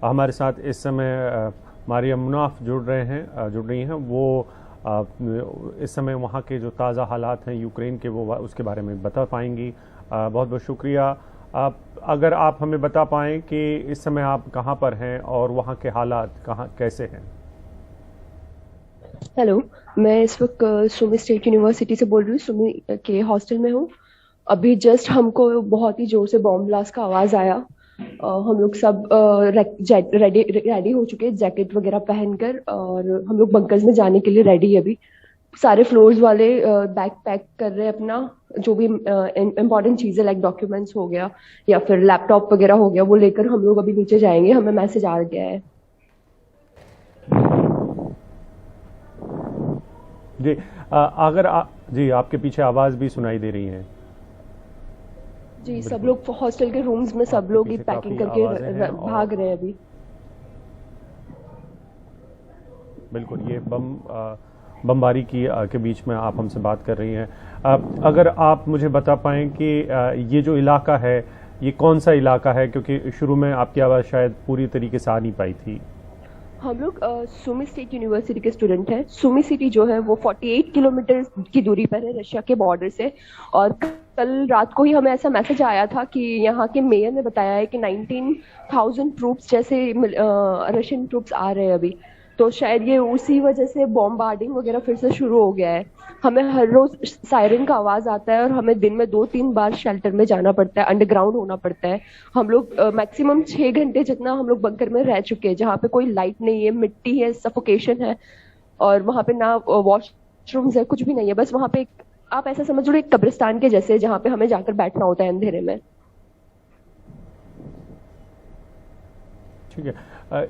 हमारे साथ इस समय मारियम मुनाफ जुड़ रही हैं। वो इस समय वहाँ के जो ताज़ा हालात हैं यूक्रेन के, वो उसके बारे में बता पाएंगी। बहुत बहुत शुक्रिया। अगर आप हमें बता पाएँ कि इस समय आप कहाँ पर हैं और वहाँ के हालात कहाँ कैसे हैं। हेलो। मैं इस वक्त सुमी स्टेट यूनिवर्सिटी से बोल रही हूँ। सुमी के हॉस्टल में हूँ। अभी जस्ट हमको बहुत ही जोर से बॉम्ब ब्लास्ट का आवाज आया। हम लोग सब रेडी रेडी हो चुके हैं, जैकेट वगैरह पहनकर, और हम लोग बंकर्स में जाने के लिए रेडी है अभी। सारे फ्लोर्स वाले बैग पैक कर रहे हैं अपना, जो भी इम्पोर्टेंट चीजें लाइक डॉक्यूमेंट्स हो गया या फिर लैपटॉप वगैरह हो गया, वो लेकर हम लोग अभी नीचे जाएंगे। हमें मैसेज आ गया है। जी, जी, आपके पीछे आवाज़ भी सुनाई दे रही है। जी, सब बिल्कुल, लोग हॉस्टल के रूम्स में, सब आपके लोग ही पीछे पैकिंग काफ़ी करके आवाज़ें हैं और भाग रहे हैं अभी। बिल्कुल ये बमबारी के बीच में आप हमसे बात कर रही हैं। अगर आप मुझे बता पाएँ कि ये जो इलाका है, ये कौन सा इलाका है, क्योंकि शुरू में आपकी आवाज़ शायद पूरी तरीके से आ नहीं पाई थी। हम लोग सुमी स्टेट यूनिवर्सिटी के स्टूडेंट हैं। सुमी सिटी जो है वो 48 किलोमीटर की दूरी पर है रशिया के बॉर्डर से। और कल रात को ही हमें ऐसा मैसेज आया था कि यहाँ के मेयर ने बताया है कि 19,000 ट्रूप्स जैसे रशियन ट्रूप्स आ रहे हैं अभी। तो शायद ये उसी वजह से बॉम्बार्डिंग वगैरह फिर से शुरू हो गया है। हमें हर रोज सायरन का आवाज आता है और हमें दिन में 2-3 बार शेल्टर में जाना पड़ता है, अंडरग्राउंड होना पड़ता है। हम लोग मैक्सिमम 6 घंटे जितना हम लोग बंकर में रह चुके हैं, जहाँ पे कोई लाइट नहीं है, मिट्टी है, सफोकेशन है। और वहाँ पे ना वॉशरूम्स है, कुछ भी नहीं है। बस वहाँ पे आप ऐसा समझ लो एक कब्रिस्तान के जैसे, जहाँ पे हमें जाकर बैठना होता है अंधेरे में। ठीक है।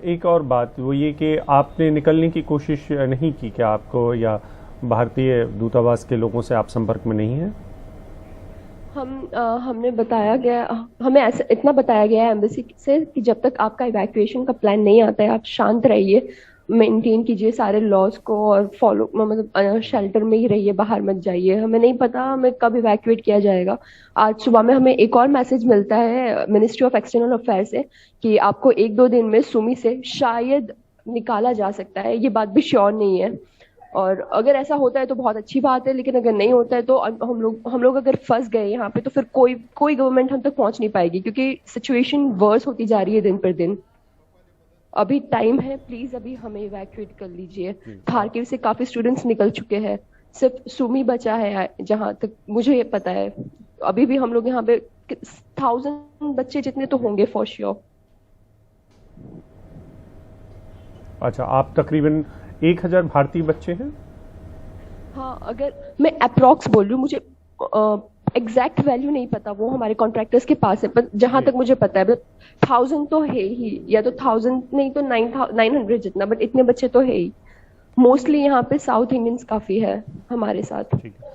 एक और बात वो ये कि आपने निकलने की कोशिश नहीं की क्या, आपको या भारतीय दूतावास के लोगों से आप संपर्क में नहीं हैं? हमने बताया गया, हमें ऐसा इतना बताया गया है एम्बेसी से कि जब तक आपका इवैक्यूएशन का प्लान नहीं आता है, आप शांत रहिए, मेंटेन कीजिए सारे लॉज को और फॉलो, मतलब शेल्टर में ही रहिए, बाहर मत जाइए। हमें नहीं पता हमें कब इवैक्यूएट किया जाएगा। आज सुबह में हमें एक और मैसेज मिलता है मिनिस्ट्री ऑफ एक्सटर्नल अफेयर से कि आपको 1-2 दिन में सुमी से शायद निकाला जा सकता है। ये बात भी श्योर नहीं है। और अगर ऐसा होता है तो बहुत अच्छी बात है, लेकिन अगर नहीं होता है तो हम लोग अगर फंस गए यहाँ पे तो फिर कोई कोई गवर्नमेंट हम तक पहुंच नहीं पाएगी, क्योंकि सिचुएशन वर्स होती जा रही है दिन पर दिन। अभी टाइम है, प्लीज अभी हमें इवैक्यूएट कर लीजिए। जी, खार्किव से काफी स्टूडेंट्स निकल चुके हैं, सिर्फ सुमी बचा है जहां तक मुझे ये पता है। अभी भी हम लोग यहाँ पे 1,000 बच्चे जितने तो होंगे फॉर श्योर। अच्छा, आप तकरीबन 1,000 भारतीय बच्चे हैं। हाँ, अगर मैं अप्रोक्स बोल रही हूँ, मुझे एग्जैक्ट वैल्यू नहीं पता, वो हमारे कॉन्ट्रैक्टर्स के पास है, पर जहां जी, तक मुझे पता है 1,000 तो है ही, या तो 1,000 नहीं तो 900 जितना, बट इतने बच्चे तो है ही। मोस्टली यहाँ पे साउथ इंडियंस काफी है हमारे साथ। ठीक है,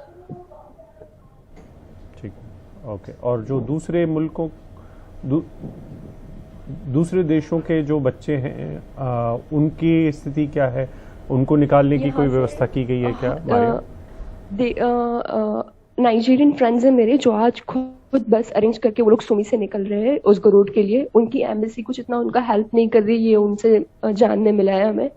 ठीक है, ओके। और जो दू, दूसरे देशों के जो बच्चे हैं, उनकी स्थिति क्या है? उनको निकालने की यहाँ कोई से व्यवस्था की गई है क्या, मारियम? नाइजीरियन फ्रेंड्स है मेरे, जो आज खुद बस अरेंज करके वो लोग सुमी से निकल रहे हैं उस रोड के लिए। उनकी एम्बेसी कुछ इतना उनका हेल्प नहीं कर रही, ये उनसे जानने मिला है हमें।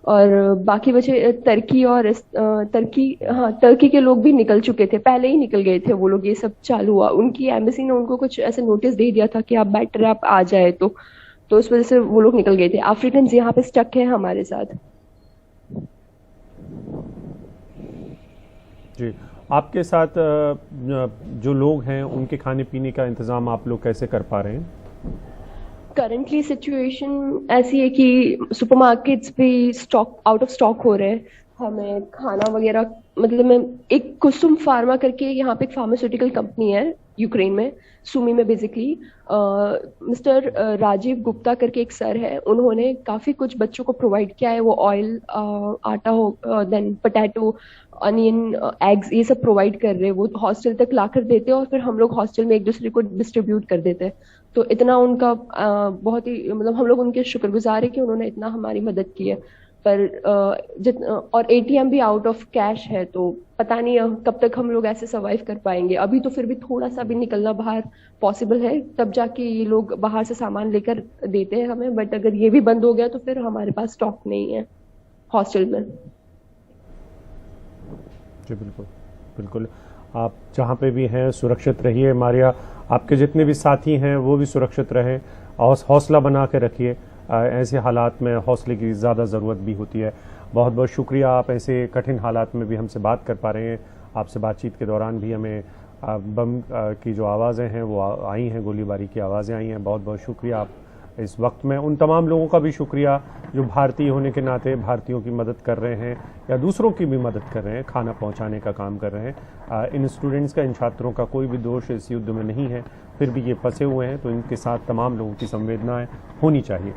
और बाकी बचे तुर्की और तुर्की, हाँ तुर्की के लोग भी निकल चुके थे, पहले ही निकल गए थे वो लोग। ये सब चालू हुआ, उनकी एम्बेसी ने उनको कुछ ऐसे नोटिस दे दिया था कि आप बेटर आप आ जाए, तो उस वजह से वो लोग निकल गए थे। अफ्रीकन यहाँ पे स्टक है हमारे साथ। जी, आपके साथ जो लोग हैं उनके खाने पीने का इंतज़ाम आप लोग कैसे कर पा रहे हैं? करंटली सिचुएशन ऐसी है कि सुपरमार्केट्स भी स्टॉक आउट ऑफ स्टॉक हो रहे हैं। हमें खाना वगैरह, मतलब मैं, एक कुसुम फार्मा करके यहाँ पे एक फार्मास्यूटिकल कंपनी है यूक्रेन में, सुमी में बेसिकली। मिस्टर राजीव गुप्ता करके एक सर है, उन्होंने काफी कुछ बच्चों को प्रोवाइड किया है। वो ऑयल, आटा हो, देन पोटैटो, अनियन, एग्स, ये सब प्रोवाइड कर रहे हैं। वो हॉस्टल तक लाकर देते हैं और फिर हम लोग हॉस्टल में एक दूसरे को डिस्ट्रीब्यूट कर देते हैं। तो इतना उनका बहुत ही, मतलब हम लोग उनके शुक्रगुजार है कि उन्होंने इतना हमारी मदद की है। पर और एटीएम भी आउट ऑफ कैश है, तो पता नहीं कब तक हम लोग ऐसे सर्वाइव कर पाएंगे। अभी तो फिर भी थोड़ा सा भी निकलना बाहर पॉसिबल है, तब जाके ये लोग बाहर से सामान लेकर देते हैं हमें, बट अगर ये भी बंद हो गया तो फिर हमारे पास स्टॉक नहीं है हॉस्टल में। जी बिल्कुल बिल्कुल, आप जहाँ पे भी हैं सुरक्षित रहिए मारिया, आपके जितने भी साथी हैं वो भी सुरक्षित रहें और हौसला बना के रखिए। ऐसे हालात में हौसले की ज़्यादा ज़रूरत भी होती है। बहुत बहुत शुक्रिया, आप ऐसे कठिन हालात में भी हमसे बात कर पा रहे हैं। आपसे बातचीत के दौरान भी हमें बम की जो आवाज़ें हैं वो आई हैं, गोलीबारी की आवाज़ें आई हैं। बहुत बहुत शुक्रिया आप इस वक्त में। उन तमाम लोगों का भी शुक्रिया जो भारतीय होने के नाते भारतीयों की मदद कर रहे हैं या दूसरों की भी मदद कर रहे हैं, खाना पहुंचाने का काम कर रहे हैं। इन स्टूडेंट्स का, इन छात्रों का कोई भी दोष इस युद्ध में नहीं है, फिर भी ये फंसे हुए हैं, तो इनके साथ तमाम लोगों की संवेदनाएं होनी चाहिए।